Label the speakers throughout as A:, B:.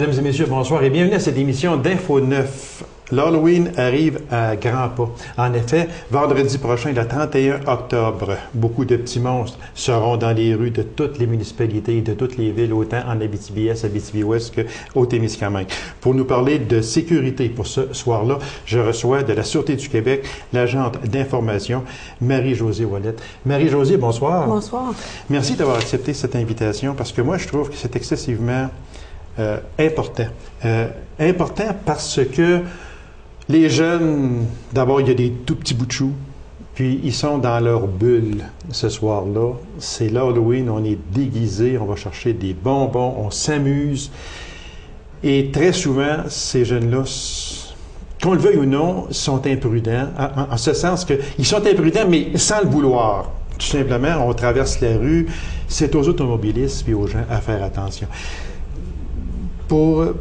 A: Mesdames et messieurs, bonsoir et bienvenue à cette émission d'Info 9. L'Halloween arrive à grands pas. En effet, vendredi prochain, le 31 octobre, beaucoup de petits monstres seront dans les rues de toutes les municipalités et de toutes les villes, autant en Abitibi-Est, Abitibi-Ouest qu'au Témiscamingue. Pour nous parler de sécurité pour ce soir-là, je reçois de la Sûreté du Québec l'agente d'information Marie-Josée Ouellette. Marie-Josée, bonsoir.
B: Bonsoir.
A: Merci d'avoir accepté cette invitation parce que moi, je trouve que c'est excessivement important. Important parce que les jeunes, d'abord, il y a des tout petits bouts de chou, puis ils sont dans leur bulle ce soir-là. C'est l'Halloween, on est déguisés, on va chercher des bonbons, on s'amuse. Et très souvent, ces jeunes-là, qu'on le veuille ou non, sont imprudents, en ce sens qu'ils sont imprudents, mais sans le vouloir. Tout simplement, on traverse la rue, c'est aux automobilistes puis aux gens à faire attention.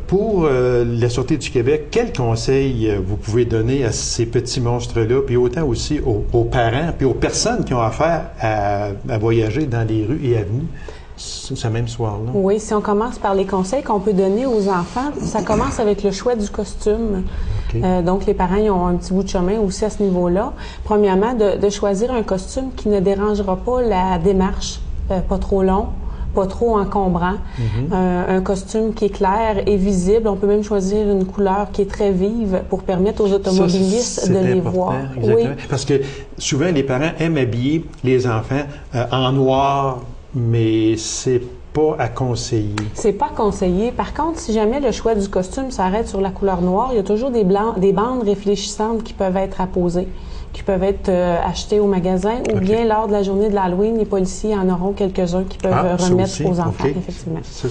A: Pour la Sûreté du Québec, quels conseils vous pouvez donner à ces petits monstres-là, puis autant aussi aux parents, puis aux personnes qui ont affaire à voyager dans les rues et avenues ce même soir-là?
B: Oui, si on commence par les conseils qu'on peut donner aux enfants, ça commence avec le choix du costume. Okay. Donc, les parents ils ont un petit bout de chemin aussi à ce niveau-là. Premièrement, de choisir un costume qui ne dérangera pas la démarche, pas trop long, pas trop encombrant, un costume qui est clair et visible. On peut même choisir une couleur qui est très vive pour permettre aux automobilistes de les voir.
A: Exactement. Oui. Parce que souvent, les parents aiment habiller les enfants en noir, mais c'est pas à conseiller. C'est
B: pas conseillé. Par contre, si jamais le choix du costume s'arrête sur la couleur noire, il y a toujours des bandes réfléchissantes qui peuvent être apposées, qui peuvent être achetés au magasin, ou bien lors de la journée de l'Halloween, les policiers en auront quelques-uns qui peuvent remettre aux enfants, effectivement.
A: Ça,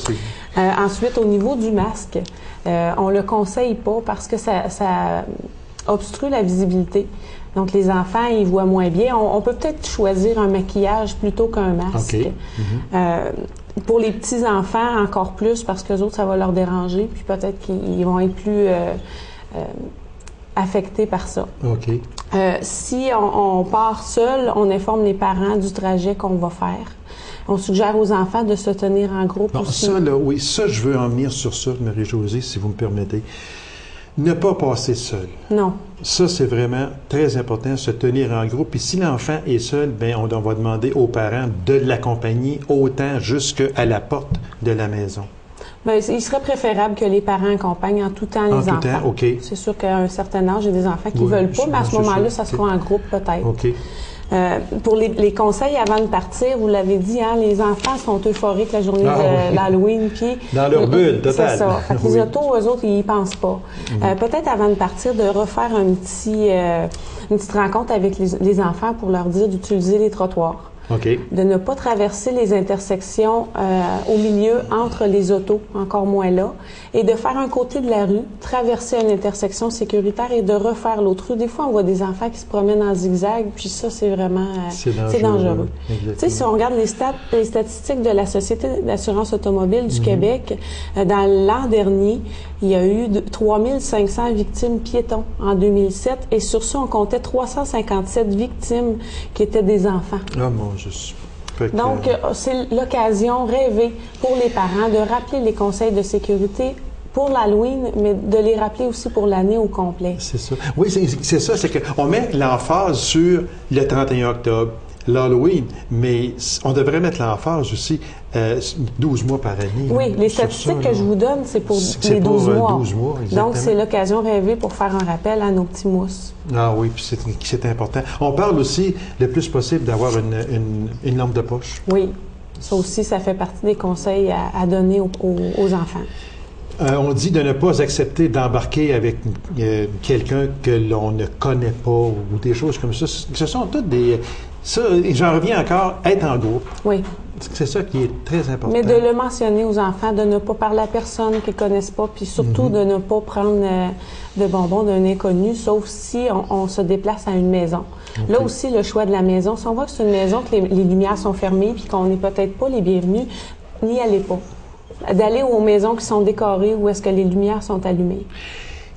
B: ensuite, au niveau du masque, on le conseille pas parce que ça obstrue la visibilité. Donc, les enfants, ils voient moins bien. On peut peut-être choisir un maquillage plutôt qu'un masque. Pour les petits-enfants, encore plus, parce qu'eux autres, ça va leur déranger, puis peut-être qu'ils vont être plus affectés par ça. Si on part seul, on informe les parents du trajet qu'on va faire. On suggère aux enfants de se tenir en groupe aussi.
A: Ça, là, oui, ça, je veux en venir sur ça, Marie-Josée, si vous me permettez. Ne pas passer seul.
B: Non.
A: Ça, c'est vraiment très important, se tenir en groupe. Puis si l'enfant est seul, bien, on va demander aux parents de l'accompagner autant jusqu'à la porte de la maison.
B: Bien, il serait préférable que les parents accompagnent en tout temps les enfants.
A: En tout temps, OK.
B: C'est sûr qu'à un certain âge, il y a des enfants qui ne veulent pas, mais à ce moment-là, ça sera en groupe peut-être.
A: OK.
B: Pour les conseils avant de partir, vous l'avez dit, hein, les enfants sont euphoriques la journée de l'Halloween. Puis
A: dans leur bulle, total.
B: C'est ça. Fait que les autos, eux autres, ils n'y pensent pas. Peut-être avant de partir, de refaire une petite rencontre avec les enfants pour leur dire d'utiliser les trottoirs. De ne pas traverser les intersections au milieu entre les autos, encore moins là, et de faire un côté de la rue, traverser une intersection sécuritaire et de refaire l'autre rue. Des fois, on voit des enfants qui se promènent en zigzag, puis ça, c'est vraiment c'est dangereux. Tu sais, si on regarde les statistiques de la Société d'assurance automobile du Québec, dans l'an dernier, il y a eu 3500 victimes piétons en 2007, et sur ça, on comptait 357 victimes qui étaient des enfants.
A: Ah, mon Dieu.
B: Donc, c'est l'occasion rêvée pour les parents de rappeler les conseils de sécurité pour l'Halloween, mais de les rappeler aussi pour l'année au complet.
A: C'est ça. Oui, c'est ça. C'est qu'on met l'emphase sur le 31 octobre, l'Halloween, mais on devrait mettre l'emphase aussi 12 mois par année.
B: Oui, les statistiques que je vous donne, c'est pour les 12 mois.
A: 12 mois, exactement.
B: Donc, c'est l'occasion rêvée pour faire un rappel à nos petits mousses.
A: Ah oui, puis c'est important. On parle aussi, le plus possible, d'avoir une lampe de poche.
B: Oui, ça aussi, ça fait partie des conseils à donner aux enfants.
A: On dit de ne pas accepter d'embarquer avec quelqu'un que l'on ne connaît pas ou des choses comme ça. Ce sont toutes des... Ça, j'en reviens encore, être en groupe.
B: Oui.
A: C'est ça qui est très important.
B: Mais de le mentionner aux enfants, de ne pas parler à personne qu'ils ne connaissent pas, puis surtout de ne pas prendre de bonbons d'un inconnu, sauf si on se déplace à une maison. Là aussi, le choix de la maison, si on voit que c'est une maison, que les lumières sont fermées, puis qu'on n'est peut-être pas les bienvenus, n'y allez pas. D'aller aux maisons qui sont décorées où est-ce que les lumières sont allumées.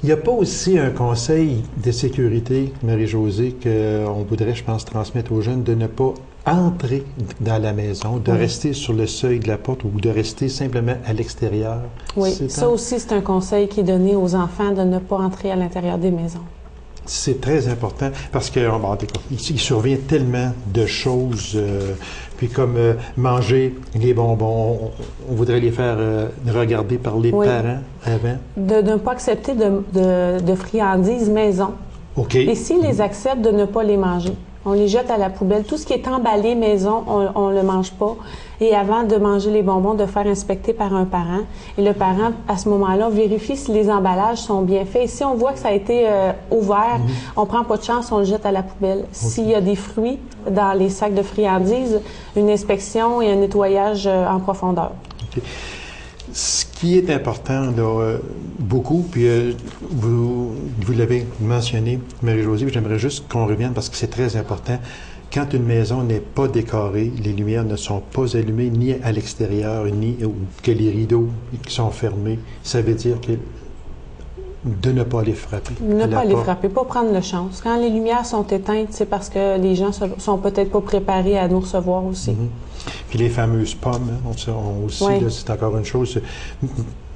A: Il n'y a pas aussi un conseil de sécurité, Marie-Josée, qu'on voudrait, je pense, transmettre aux jeunes, de ne pas entrer dans la maison, de rester sur le seuil de la porte ou de rester simplement à l'extérieur.
B: Oui, ça aussi, c'est un conseil qui est donné aux enfants de ne pas entrer à l'intérieur des maisons.
A: C'est très important parce que il survient tellement de choses, puis comme manger les bonbons, on voudrait les faire regarder par les parents avant.
B: De ne pas accepter de friandises maison.
A: OK.
B: Et s'ils les acceptent, de ne pas les manger. On les jette à la poubelle. Tout ce qui est emballé maison, on ne le mange pas. Et avant de manger les bonbons, de faire inspecter par un parent. Et le parent, à ce moment-là, vérifie si les emballages sont bien faits. Et si on voit que ça a été ouvert, on prend pas de chance, on le jette à la poubelle. S'il y a des fruits dans les sacs de friandises, une inspection et un nettoyage en profondeur.
A: Okay. Ce qui est important, là, beaucoup, puis vous l'avez mentionné, Marie-Josée, j'aimerais juste qu'on revienne parce que c'est très important. Quand une maison n'est pas décorée, les lumières ne sont pas allumées ni à l'extérieur, ni que les rideaux qui sont fermés, ça veut dire que de ne pas les frapper.
B: Ne pas les frapper, pas prendre de chance. Quand les lumières sont éteintes, c'est parce que les gens sont peut-être pas préparés à nous recevoir aussi.
A: Puis les fameuses pommes, aussi, là, c'est encore une chose.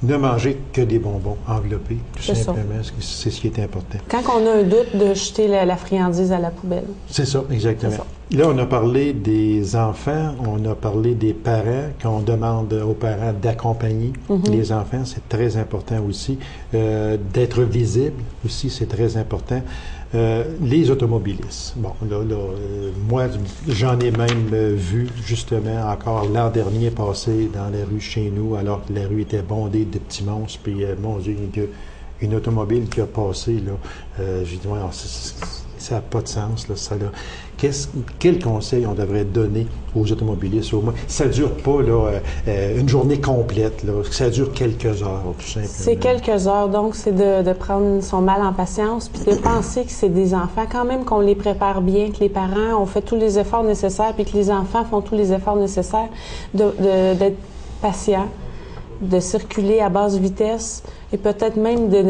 A: Ne manger que des bonbons enveloppés, tout simplement. C'est ce qui est important.
B: Quand on a un doute, de jeter la friandise à la poubelle.
A: C'est ça, exactement. Là, on a parlé des enfants, on a parlé des parents, qu'on demande aux parents d'accompagner les enfants, c'est très important aussi. D'être visible aussi, c'est très important. Les automobilistes. Bon, moi, j'en ai même vu, justement, encore l'an dernier passer dans la rue chez nous, alors que la rue était bondée de petits monstres, puis, mon Dieu, une automobile qui a passé, là, j'ai dit, ouais, ça n'a pas de sens, là, ça, là. Quel conseil on devrait donner aux automobilistes au moins? Ça ne dure pas là, une journée complète, là, ça dure quelques heures, tout simplement.
B: C'est quelques heures, donc c'est de prendre son mal en patience, puis de penser que c'est des enfants, quand même qu'on les prépare bien, que les parents ont fait tous les efforts nécessaires, puis que les enfants font tous les efforts nécessaires, d'être patients, de circuler à basse vitesse, et peut-être même de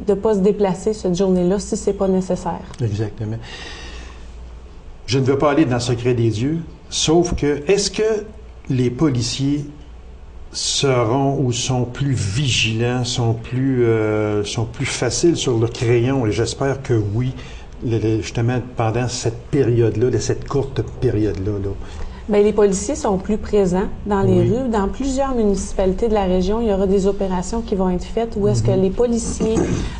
B: ne pas se déplacer cette journée-là si c'est pas nécessaire.
A: Exactement. Je ne veux pas aller dans le secret des yeux, sauf que, est-ce que les policiers seront ou sont plus vigilants, sont plus faciles sur le crayon? Et j'espère que oui, justement, pendant cette période-là, de cette courte période-là. Là.
B: Bien, les policiers sont plus présents dans les rues. Dans plusieurs municipalités de la région, il y aura des opérations qui vont être faites où est-ce que les policiers,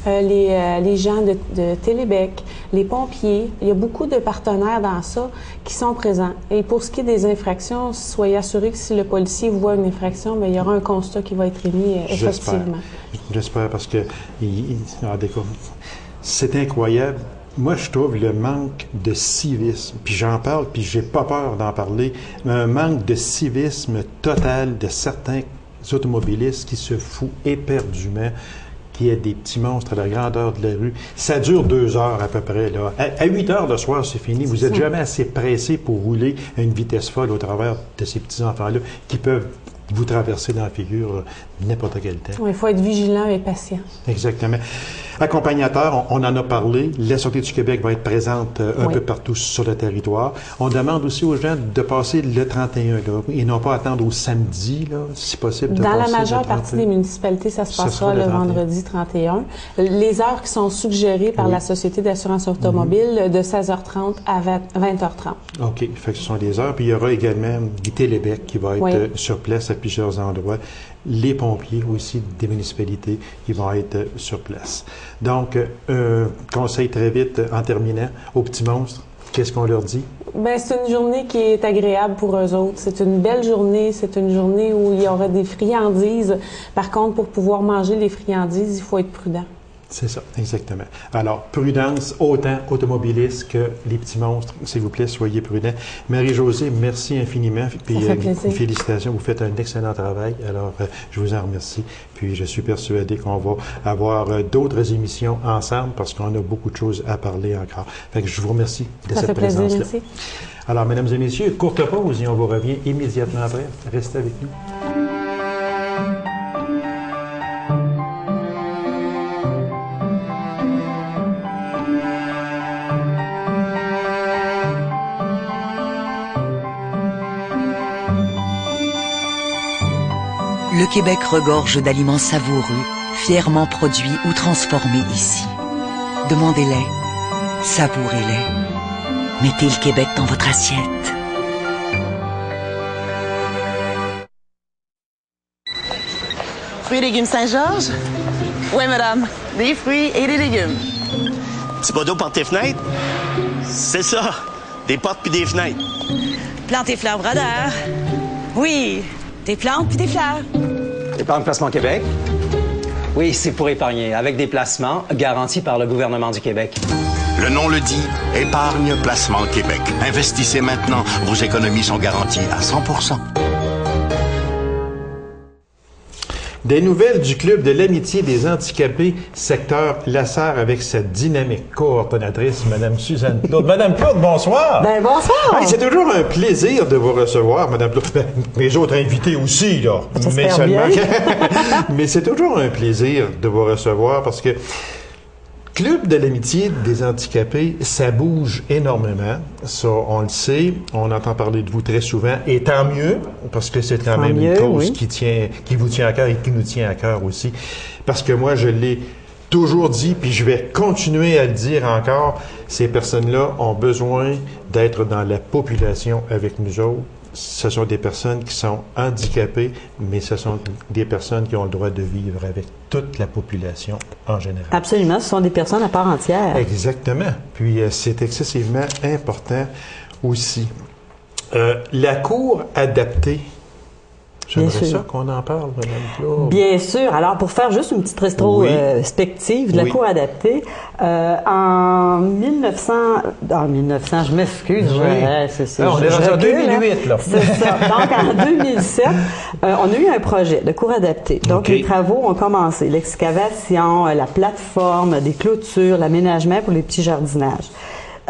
B: les gens de Télébec, les pompiers, il y a beaucoup de partenaires dans ça qui sont présents. Et pour ce qui est des infractions, soyez assurés que si le policier voit une infraction, bien, il y aura un constat qui va être émis effectivement.
A: J'espère parce que c'est incroyable. Moi, je trouve le manque de civisme, puis j'en parle, puis j'ai pas peur d'en parler, mais un manque de civisme total de certains automobilistes qui se foutent éperdument qu'il y ait des petits monstres à la grandeur de la rue. Ça dure 2 heures à peu près. Là. À 8 heures le soir, c'est fini. Vous n'êtes jamais assez pressé pour rouler à une vitesse folle au travers de ces petits enfants-là qui peuvent vous traverser dans la figure n'importe quel temps.
B: Oui, il faut être vigilant et patient.
A: Exactement. Accompagnateur, on en a parlé. La Sûreté du Québec va être présente un peu partout sur le territoire. On demande aussi aux gens de passer le 31, là, et non pas attendre au samedi, là, si possible.
B: Dans la majeure partie des municipalités, ça se passera le vendredi 31. Les heures qui sont suggérées par la Société d'assurance automobile, de 16h30 à 20h30. OK.
A: Fait que ce sont des heures. Puis il y aura également Télébec qui va être sur place à plusieurs endroits. Les pompiers aussi des municipalités qui vont être sur place. Donc, conseil très vite en terminant aux petits monstres, qu'est-ce qu'on leur dit? Bien,
B: c'est une journée qui est agréable pour eux autres. C'est une belle journée. C'est une journée où il y aura des friandises. Par contre, pour pouvoir manger les friandises, il faut être prudent.
A: C'est ça, exactement. Alors, prudence, autant automobilistes que les petits monstres. S'il vous plaît, soyez prudents. Marie-Josée, merci infiniment. Puis, félicitations, vous faites un excellent travail. Alors, je vous en remercie. Puis, je suis persuadé qu'on va avoir d'autres émissions ensemble parce qu'on a beaucoup de choses à parler encore. Fait que je vous remercie de cette présence-là.
B: Merci.
A: Alors, mesdames et messieurs, courte pause et on vous revient immédiatement après. Restez avec nous.
C: Québec regorge d'aliments savoureux, fièrement produits ou transformés ici. Demandez-les, savourez-les. Mettez le Québec dans votre assiette.
D: Fruits et légumes Saint-Georges? Oui, madame. Des fruits et des légumes.
E: Petit pot d'eau par tes fenêtres? C'est ça. Des portes puis des fenêtres.
F: Plantes et fleurs brodeur. Oui, des plantes puis des fleurs.
G: Épargne Placement Québec? Oui, c'est pour épargner, avec des placements garantis par le gouvernement du Québec.
H: Le nom le dit, Épargne Placement Québec. Investissez maintenant, vos économies sont garanties à 100%.
A: Des nouvelles du Club de l'amitié des handicapés, secteur Lasserre, avec sa dynamique coordonnatrice, Mme Suzanne Claude. Madame Claude, bonsoir!
B: Ben, bonsoir!
A: Hey, c'est toujours un plaisir de vous recevoir, Madame Claude. Ben, mes autres invités aussi, là. Mais seulement mais c'est toujours un plaisir de vous recevoir parce que Club de l'amitié des handicapés, ça bouge énormément. Ça, on le sait. On entend parler de vous très souvent. Et tant mieux, parce que c'est quand même une cause qui vous tient à cœur et qui nous tient à cœur aussi. Parce que moi, je l'ai toujours dit, puis je vais continuer à le dire encore, ces personnes-là ont besoin d'être dans la population avec nous autres. Ce sont des personnes qui sont handicapées, mais ce sont des personnes qui ont le droit de vivre avec toute la population en général.
I: Absolument, ce sont des personnes à part entière.
A: Exactement. Puis c'est excessivement important aussi. La cour adaptée. J'aimerais ça qu'on en parle, Mme Claude.
I: Bien sûr. Alors, pour faire juste une petite rétrospective de la cour adaptée, en 1900, je m'excuse.
A: On est rendu en 2008, là.
I: C'est ça. Donc, en 2007, on a eu un projet de cour adaptée. Donc, les travaux ont commencé. L'excavation, la plateforme, des clôtures, l'aménagement pour les petits jardinages.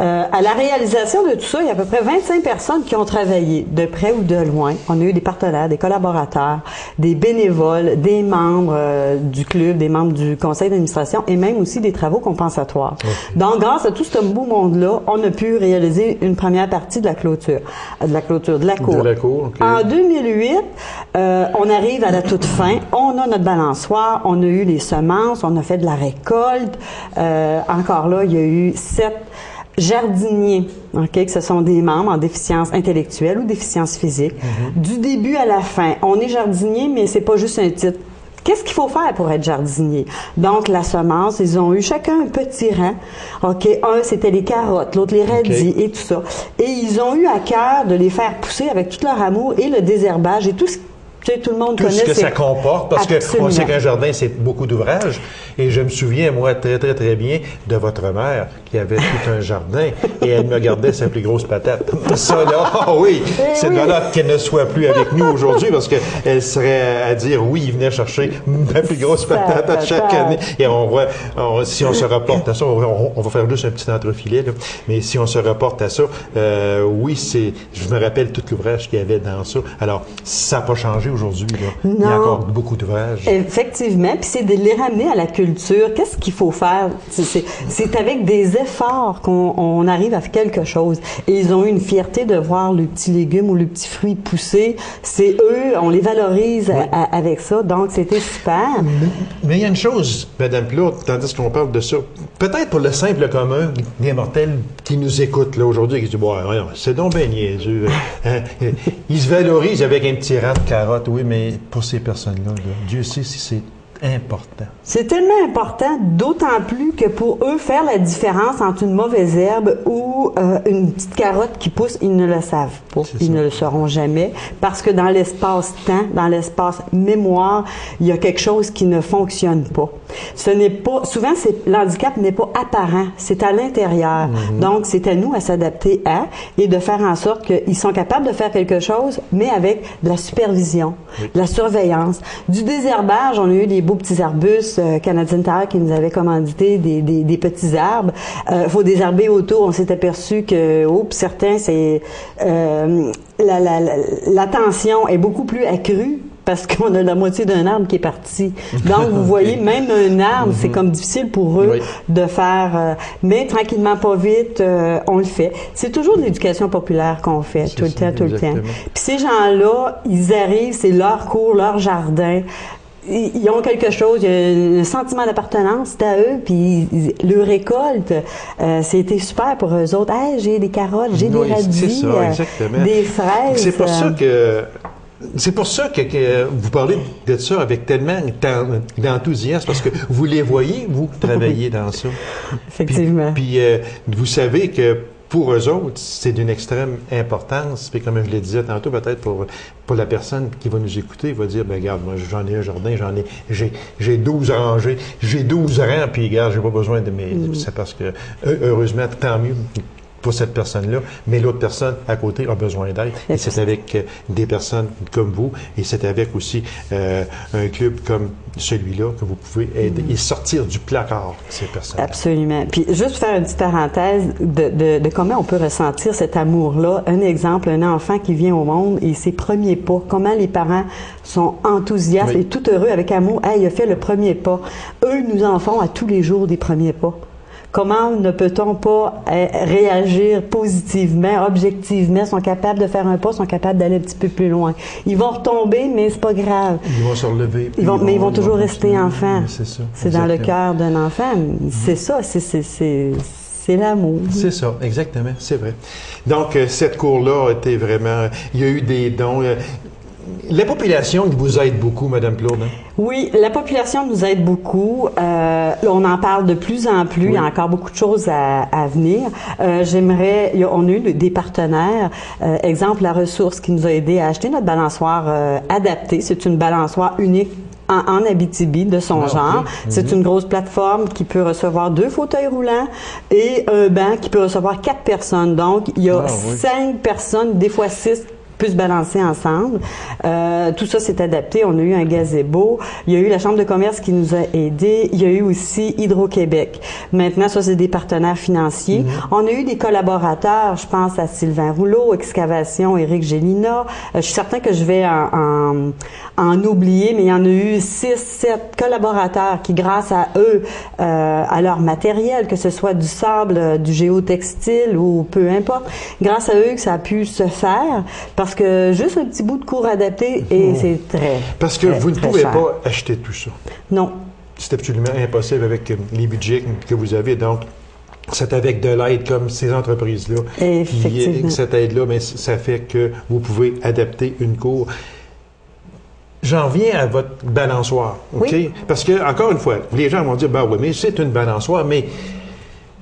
I: À la réalisation de tout ça, il y a à peu près 25 personnes qui ont travaillé de près ou de loin. On a eu des partenaires, des collaborateurs, des bénévoles, des membres du club, des membres du conseil d'administration et même aussi des travaux compensatoires. Donc, grâce à tout ce beau monde-là, on a pu réaliser une première partie de la clôture, de la cour. En 2008, on arrive à la toute fin. On a notre balançoire, on a eu les semences, on a fait de la récolte. Encore là, il y a eu 7 jardiniers, que ce sont des membres en déficience intellectuelle ou déficience physique. Du début à la fin, on est jardinier, mais c'est pas juste un titre. Qu'est-ce qu'il faut faire pour être jardinier? Donc, la semence, ils ont eu chacun un petit rang. Un, c'était les carottes, l'autre les radis et tout ça. Et ils ont eu à cœur de les faire pousser avec tout leur amour et le désherbage et tout ce tout le monde connaît.
A: Tout ce que ça comporte, parce qu'on sait qu'un jardin, c'est beaucoup d'ouvrages. Et je me souviens, moi, très, très, très bien de votre mère qui avait tout un jardin et elle me gardait sa plus grosse patate. Ça, là, c'est de là qu'elle ne soit plus avec nous aujourd'hui parce qu'elle serait à dire oui, il venait chercher ma plus grosse patate à chaque année. Et si on se reporte à ça, on va faire juste un petit entrefilet, là. Mais si on se reporte à ça, je me rappelle tout l'ouvrage qu'il y avait dans ça. Alors, ça n'a pas changé aujourd'hui, là. Il y a encore beaucoup d'ouvrages.
I: Effectivement, puis c'est de les ramener à la culture. Qu'est-ce qu'il faut faire? C'est avec des efforts qu'on arrive à faire quelque chose. Et ils ont eu une fierté de voir le petit légume ou le petit fruit pousser. C'est eux, on les valorise avec ça, donc c'était super.
A: Mais il y a une chose, Mme Claude, tandis qu'on parle de ça, peut-être pour le simple commun des mortels qui nous écoutent là aujourd'hui, qui se disent, c'est donc bien niaiseux. Ils se valorisent avec un petit rang de carottes. Oui, mais pour ces personnes-là, Dieu sait si c'est important.
I: C'est tellement important, d'autant plus que pour eux, faire la différence entre une mauvaise herbe ou une petite carotte qui pousse, ils ne le savent pas. Ils ne le sauront jamais parce que dans l'espace-temps, dans l'espace mémoire, il y a quelque chose qui ne fonctionne pas. Ce n'est pas, souvent, l'handicap n'est pas apparent, c'est à l'intérieur. Donc, c'est à nous à s'adapter et de faire en sorte qu'ils sont capables de faire quelque chose, mais avec de la supervision, de la surveillance, du désherbage. On a eu des beaux petits arbustes, Canadian Tire qui nous avait commandité des petits arbres. Faut désherber autour. On s'est aperçu que, certains, c'est la tension est beaucoup plus accrue parce qu'on a la moitié d'un arbre qui est parti. Donc, vous voyez, même un arbre, c'est comme difficile pour eux de faire... mais tranquillement, pas vite, on le fait. C'est toujours de l'éducation populaire qu'on fait, tout le temps. Puis ces gens-là, ils arrivent, c'est leur cours, leur jardin. Ils ont quelque chose, il y a un sentiment d'appartenance, c'est à eux, puis leur récolte, c'était super pour eux autres. Hey, j'ai des carottes, j'ai des radis, des fraises.
A: C'est pour ça que vous parlez de ça avec tellement d'enthousiasme, parce que vous les voyez, vous travaillez dans ça.
I: Effectivement.
A: Puis vous savez que pour eux autres, c'est d'une extrême importance. Puis comme je le disais tantôt, peut-être pour la personne qui va nous écouter, il va dire, ben regarde, moi j'en ai un jardin, j'ai 12 rangées, j'ai 12 rangs, puis regarde, j'ai pas besoin de mes... C'est parce que, heureusement, tant mieux pour cette personne-là, mais l'autre personne à côté a besoin d'aide. Et c'est avec des personnes comme vous, et c'est avec aussi un club comme celui-là que vous pouvez aider et sortir du placard ces personnes.
I: Absolument. Puis juste faire une petite parenthèse de comment on peut ressentir cet amour-là. Un exemple, un enfant qui vient au monde et ses premiers pas, comment les parents sont enthousiastes et tout heureux avec amour. Hey, il a fait le premier pas. Eux nous en font à tous les jours des premiers pas. Comment ne peut-on pas réagir positivement, objectivement, sont capables de faire un pas, sont capables d'aller un petit peu plus loin. Ils vont retomber, mais c'est pas grave.
A: Ils vont se relever.
I: Mais ils vont toujours rester enfants.
A: C'est ça.
I: C'est dans le cœur d'un enfant. C'est ça, c'est l'amour.
A: C'est ça, exactement, c'est vrai. Donc, cette cour-là était vraiment... Il y a eu des dons... La population vous aide beaucoup, Mme Plourde, hein?
I: Oui, la population nous aide beaucoup. On en parle de plus en plus. Oui. Il y a encore beaucoup de choses à venir. On a eu des partenaires. Exemple, La Ressource qui nous a aidé à acheter notre balançoire adaptée. C'est une balançoire unique en Abitibi de son genre. Okay. C'est une grosse plateforme qui peut recevoir 2 fauteuils roulants et un banc qui peut recevoir 4 personnes. Donc, il y a 5 personnes, des fois 6 plus balancer ensemble. Tout ça s'est adapté. On a eu un gazebo. Il y a eu la Chambre de commerce qui nous a aidés. Il y a eu aussi Hydro-Québec. Maintenant, ça, c'est des partenaires financiers. On a eu des collaborateurs. Je pense à Sylvain Rouleau, Excavation, Éric Gélina. Je suis certain que je vais en oublier, mais il y en a eu 6, 7 collaborateurs qui, grâce à eux, à leur matériel, que ce soit du sable, du géotextile ou peu importe, grâce à eux que ça a pu se faire. Parce que juste un petit bout de cours adapté, et c'est très
A: Parce que vous ne pouvez pas acheter tout ça.
I: Non.
A: C'est absolument impossible avec les budgets que vous avez. Donc, c'est avec de l'aide comme ces entreprises-là.
I: Effectivement.
A: Cette aide-là, mais ça fait que vous pouvez adapter une cour. J'en viens à votre balançoire, OK? Oui. Parce que, encore une fois, les gens vont dire, ben oui, mais c'est une balançoire, mais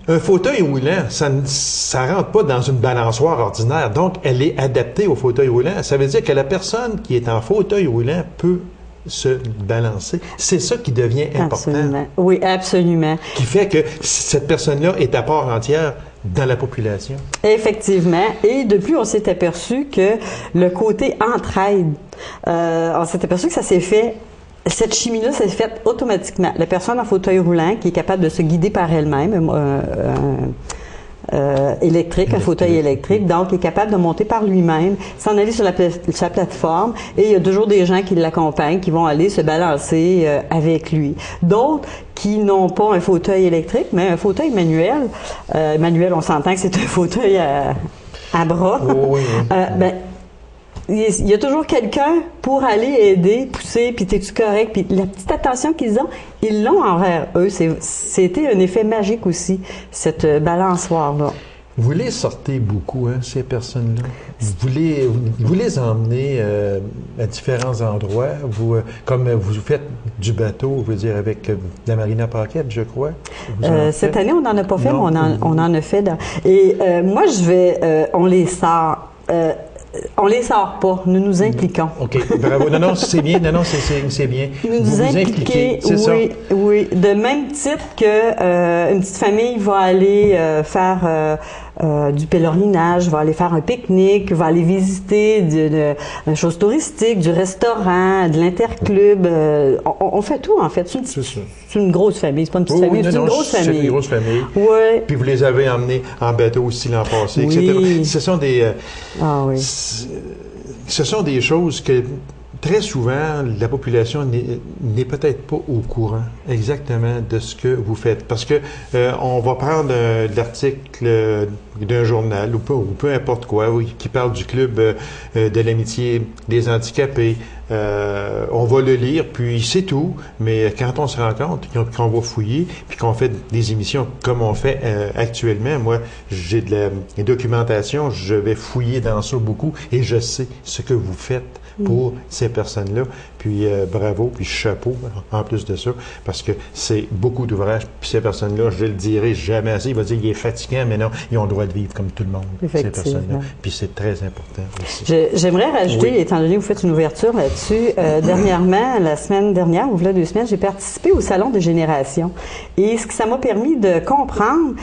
A: un fauteuil roulant, ça rentre pas dans une balançoire ordinaire. Donc, elle est adaptée au fauteuil roulant. Ça veut dire que la personne qui est en fauteuil roulant peut se balancer. C'est ça qui devient important.
I: Absolument. Oui, absolument.
A: Qui fait que cette personne-là est à part entière dans la population.
I: Effectivement. Et depuis, on s'est aperçu que le côté entraide, on s'est aperçu que ça s'est fait. Cette chimie-là s'est faite automatiquement. La personne en fauteuil roulant qui est capable de se guider par elle-même, électrique, un fauteuil électrique, donc est capable de monter par lui-même, s'en aller sur sa plateforme, et il y a toujours des gens qui l'accompagnent, qui vont aller se balancer avec lui. D'autres qui n'ont pas un fauteuil électrique, mais un fauteuil manuel. Manuel, on s'entend que c'est un fauteuil à bras.
A: Oui.
I: Il y a toujours quelqu'un pour aller aider, pousser, puis t'es-tu correct, puis la petite attention qu'ils ont, ils l'ont envers eux. C'était un effet magique aussi, cette balançoire-là.
A: Vous les sortez beaucoup, hein, ces personnes-là. Vous les emmenez à différents endroits. Comme vous faites du bateau, je veux dire, avec la Marina Paquette, je crois.
I: Cette année, on n'en a pas fait, mais on en a fait. Et moi, on les sort. On les sort pas, nous nous impliquons.
A: OK, bravo. Non, c'est bien. Non, c'est bien.
I: Nous impliquer, c'est ça? Oui. De même titre que une petite famille va aller faire du pèlerinage, va aller faire un pique-nique, va aller visiter des choses touristiques, du restaurant, de l'interclub. On fait tout, en fait. C'est une grosse famille. C'est pas une petite famille, c'est une grosse famille.
A: C'est une grosse famille.
I: Oui.
A: Puis vous les avez emmenés en bateau aussi l'an passé, etc. Ce sont des...
I: Ah oui.
A: Ce sont des choses que très souvent, la population n'est peut-être pas au courant exactement de ce que vous faites. Parce que on va prendre l'article d'un journal ou peu importe quoi, qui parle du Club de l'amitié des handicapés. On va le lire, puis c'est tout. Mais quand on se rend compte qu'on va fouiller, puis qu'on fait des émissions comme on fait actuellement, moi, j'ai de la documentation, je vais fouiller dans ça beaucoup et je sais ce que vous faites pour ces personnes-là. Puis bravo, puis chapeau en plus de ça, parce que c'est beaucoup d'ouvrages. Puis ces personnes-là, je le dirai jamais assez. Il va dire, il est fatigant, mais non, ils ont le droit de vivre comme tout le monde, ces personnes-là. Puis c'est très important aussi.
I: J'aimerais rajouter, étant donné que vous faites une ouverture là-dessus, dernièrement, la semaine dernière, ou là 2 semaines, j'ai participé au Salon de Génération. Et ce que ça m'a permis de comprendre,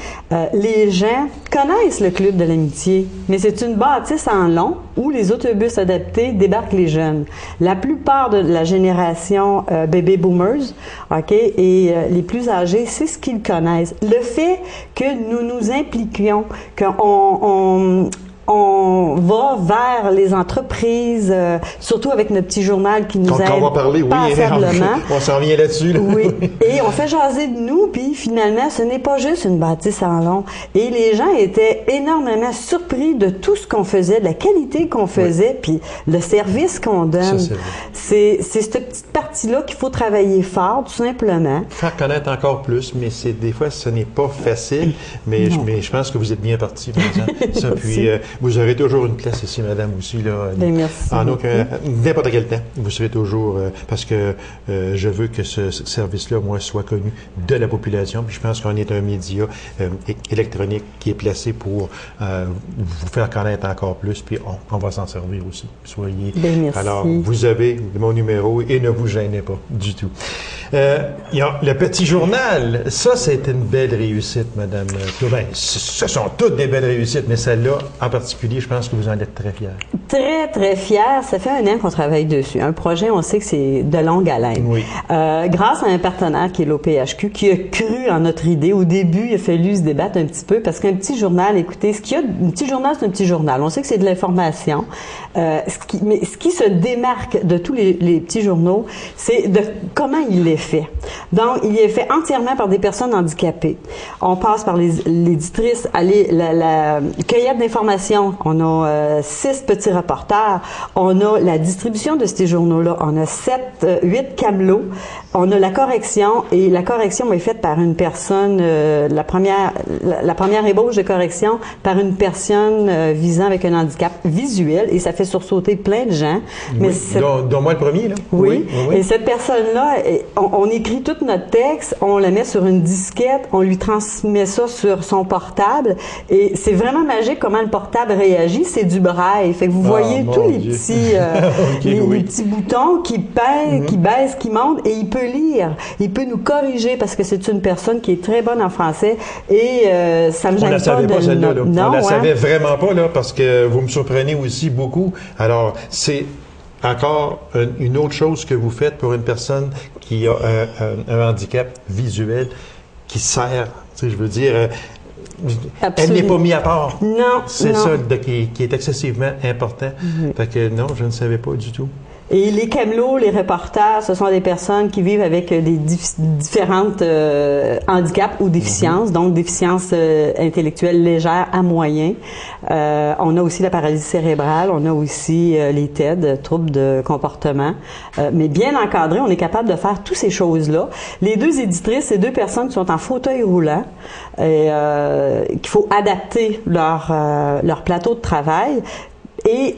I: les gens connaissent le Club de l'amitié, mais c'est une bâtisse en long où les autobus adaptés débarquent les jeunes. La plupart de la génération baby boomers, OK, et les plus âgés, c'est ce qu'ils connaissent. Le fait que nous nous impliquions, on va vers les entreprises, surtout avec notre petit journal qui nous aide
A: on va parler,
I: passablement.
A: On s'en vient là-dessus. Là.
I: Oui, et on fait jaser de nous, puis finalement, ce n'est pas juste une bâtisse en long. Et les gens étaient énormément surpris de tout ce qu'on faisait, de la qualité qu'on faisait, puis le service qu'on donne. C'est cette petite partie-là qu'il faut travailler fort, tout simplement.
A: Faire connaître encore plus, mais des fois, ce n'est pas facile, mais je pense que vous êtes bien parti, par exemple. Ça, puis, vous aurez toujours une place ici, madame, aussi. Là,
I: merci.
A: N'importe quel temps, vous serez toujours... parce que je veux que ce service-là, moi, soit connu de la population. Puis je pense qu'on est un média électronique qui est placé pour vous faire connaître encore plus. Puis on va s'en servir aussi. Soyez...
I: merci. Alors,
A: vous avez mon numéro et ne vous gênez pas du tout. Le petit journal, ça, c'est une belle réussite, madame. Ce sont toutes des belles réussites, mais celle-là, en particulier, je pense que vous en êtes très fiers.
I: Très, très fiers. Ça fait 1 an qu'on travaille dessus. Un projet, on sait que c'est de longue haleine.
A: Oui.
I: Grâce à un partenaire qui est l'OPHQ, qui a cru en notre idée. Au début, il a fallu se débattre un petit peu parce qu'un petit journal, écoutez, un petit journal, c'est un petit journal. On sait que c'est de l'information. Mais ce qui se démarque de tous les petits journaux, c'est de comment il est fait. Donc, il est fait entièrement par des personnes handicapées. On passe par l'éditrice, la cueillette d'informations. On a 6 petits reporters. On a la distribution de ces journaux-là. On a 8 camelots. On a la correction, et la correction est faite par une personne, la première ébauche de correction par une personne visant avec un handicap visuel, et ça fait sursauter plein de gens.
A: Oui, dont moi le premier, là.
I: Oui. Et cette personne-là, on écrit tout notre texte, on la met sur une disquette, on lui transmet ça sur son portable, et c'est vraiment magique comment le portable réagit. C'est du braille. Fait que vous voyez tous les petits, les petits boutons qui baissent, qui montent, et il peut lire. Il peut nous corriger parce que c'est une personne qui est très bonne en français, et ça me gêne pas. On la savait pas, celle-là.
A: On la savait vraiment pas, là, parce que vous me surprenez aussi beaucoup. Alors, c'est encore une autre chose que vous faites pour une personne qui a un handicap visuel qui sert, tu sais, je veux dire... Elle n'est pas mise à part.
I: Non.
A: C'est ça qui est excessivement important. Fait que non, je ne savais pas du tout.
I: Et les camelots, les reporters, ce sont des personnes qui vivent avec des différentes handicaps ou déficiences, donc déficiences intellectuelles légères à moyen. On a aussi la paralysie cérébrale, on a aussi les TED, troubles de comportement. Mais bien encadré, on est capable de faire toutes ces choses-là. Les 2 éditrices, c'est 2 personnes qui sont en fauteuil roulant, et qu'il faut adapter leur plateau de travail. Et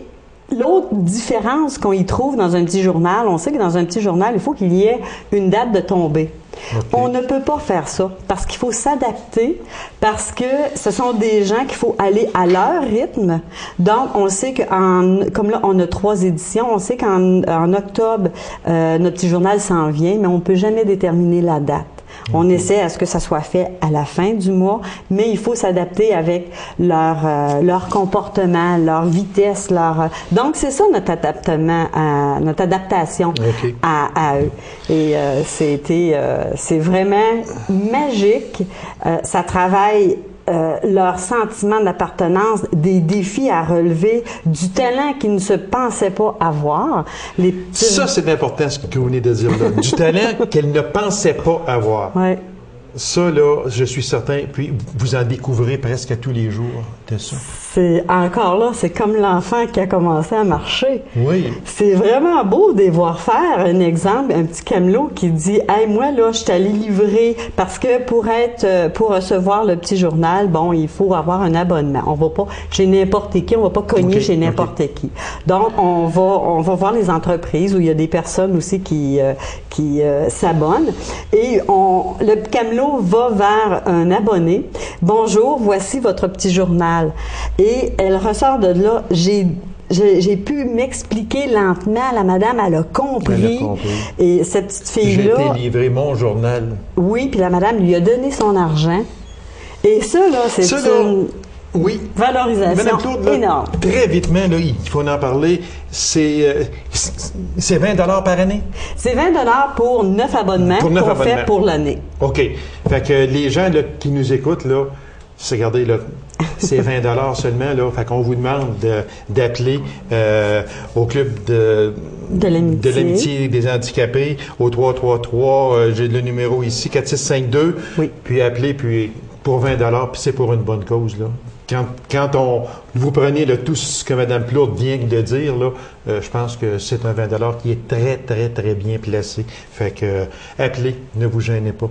I: l'autre différence qu'on y trouve dans un petit journal, on sait que dans un petit journal, il faut qu'il y ait une date de tombée. Okay. On ne peut pas faire ça parce qu'il faut s'adapter, parce que ce sont des gens qu'il faut aller à leur rythme. Donc, on sait comme là, on a 3 éditions, on sait qu'en octobre, notre petit journal s'en vient, mais on ne peut jamais déterminer la date. On essaie à ce que ça soit fait à la fin du mois, mais il faut s'adapter avec leur comportement, leur vitesse, donc c'est ça notre adaptation à eux. Et c'est vraiment magique. Ça travaille leur sentiment d'appartenance, des défis à relever, du talent qu'ils ne se pensaient pas avoir.
A: Ça, c'est important ce que vous venez de dire là. Du talent qu'elles ne pensaient pas avoir.
I: Ouais.
A: Ça, là, je suis certain, puis vous en découvrez presque à tous les jours de ça.
I: C'est encore là, c'est comme l'enfant qui a commencé à marcher.
A: Oui.
I: C'est vraiment beau de les voir faire. Un exemple, un petit camelot qui dit « Hey, moi, là, je suis allé livrer parce que pour recevoir le petit journal, bon, il faut avoir un abonnement. On va pas chez n'importe qui, on va pas cogner chez n'importe qui. Donc, on va voir les entreprises où il y a des personnes aussi qui s'abonnent. Et le camelot va vers un abonné. « Bonjour, voici votre petit journal. » Et elle ressort de là, j'ai pu m'expliquer lentement. La madame, elle a compris. Et cette petite fille-là...
A: J'ai été livré mon journal.
I: Oui, puis la madame lui a donné son argent. Et ça, là, c'est une valorisation énorme.
A: Très vitement, là, il faut en parler. C'est 20 $ par année? C'est
I: 20 $ pour 9 abonnements qu'on fait pour l'année.
A: OK. Fait que les gens là, qui nous écoutent, là, regardez, là, c'est 20 $ seulement, là. Fait qu'on vous demande d'appeler au club de l'amitié des handicapés au 333, j'ai le numéro ici, 4652. Oui. Puis appeler, puis pour 20 $, puis c'est pour une bonne cause, là. Quand vous prenez là, tout ce que Mme Plourde vient de dire, là, je pense que c'est un 20 $ qui est très, très, très bien placé. Fait que appelez, ne vous gênez pas.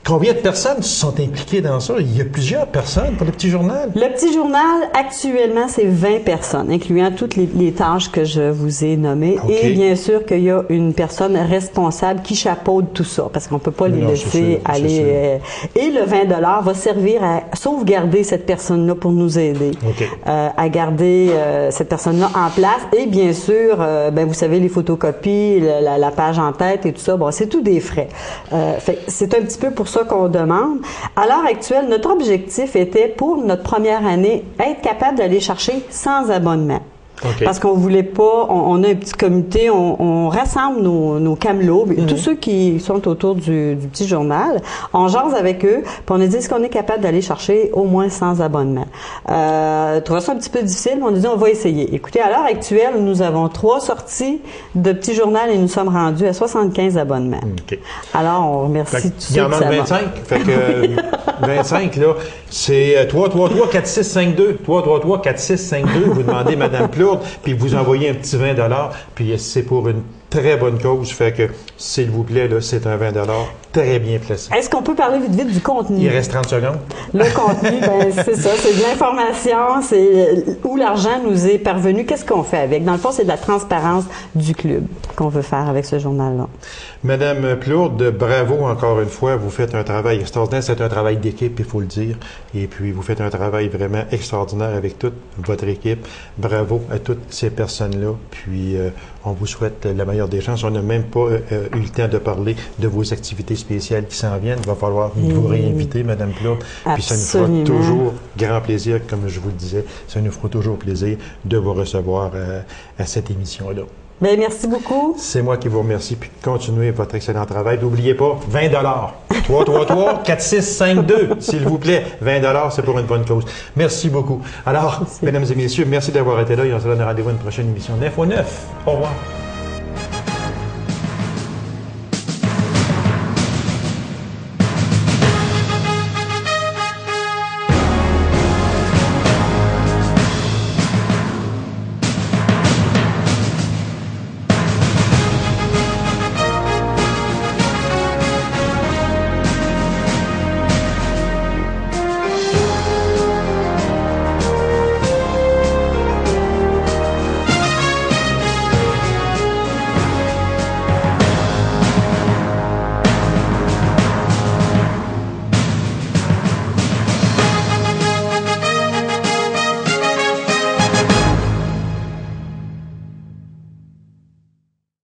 A: Combien de personnes sont impliquées dans ça? Il y a plusieurs personnes pour le petit journal.
I: Le petit journal, actuellement, c'est 20 personnes, incluant toutes les tâches que je vous ai nommées. Okay. Et bien sûr qu'il y a une personne responsable qui chapeaute tout ça, parce qu'on peut pas les laisser aller. Et le 20 $ va servir à sauvegarder cette personne-là pour nous aider à garder cette personne-là en place. Et bien sûr, vous savez, les photocopies, la page en tête et tout ça, bon, c'est tout des frais. C'est un petit peu pour ça qu'on demande. À l'heure actuelle, notre objectif était, pour notre première année, être capable d'aller chercher 100 abonnements. Okay. Parce qu'on voulait pas, on a un petit comité, on rassemble nos camelots, tous ceux qui sont autour du petit journal, on jase avec eux, puis on a dit est-ce qu'on est capable d'aller chercher au moins 100 abonnements. Trouve ça un petit peu difficile, mais on a dit on va essayer. Écoutez, à l'heure actuelle, nous avons 3 sorties de petit journal et nous sommes rendus à 75 abonnements. Okay. Alors, on remercie tous ceux qui s'abonnent.
A: Il y en manque 25, fait que 25, là, c'est 333-4652, 333-4652, vous demandez Mme Plourde, puis vous envoyez un petit 20 $, puis c'est pour une très bonne cause, fait que, s'il vous plaît, là, c'est un 20 $ très bien placé.
I: Est-ce qu'on peut parler vite du contenu?
A: Il reste 30 secondes.
I: Le contenu, c'est ça, c'est de l'information, c'est où l'argent nous est parvenu, qu'est-ce qu'on fait avec? Dans le fond, c'est de la transparence du club qu'on veut faire avec ce journal-là.
A: Madame Plourde, bravo encore une fois, vous faites un travail extraordinaire, c'est un travail d'équipe, il faut le dire, et puis vous faites un travail vraiment extraordinaire avec toute votre équipe. Bravo à toutes ces personnes-là, puis on vous souhaite la meilleure des chances. On n'a même pas eu le temps de parler de vos activités spéciales qui s'en viennent. Il va falloir vous réinviter, Mme Plourde. Puis ça nous fera toujours grand plaisir, comme je vous le disais, ça nous fera toujours plaisir de vous recevoir à cette émission-là.
I: Bien, merci beaucoup.
A: C'est moi qui vous remercie, puis continuez votre excellent travail. N'oubliez pas, 20 $. 333-4652, s'il vous plaît. 20 $, c'est pour une bonne cause. Merci beaucoup. Alors, mesdames et messieurs, merci d'avoir été là et on se donne rendez-vous à une prochaine émission d'Info 9. Au revoir.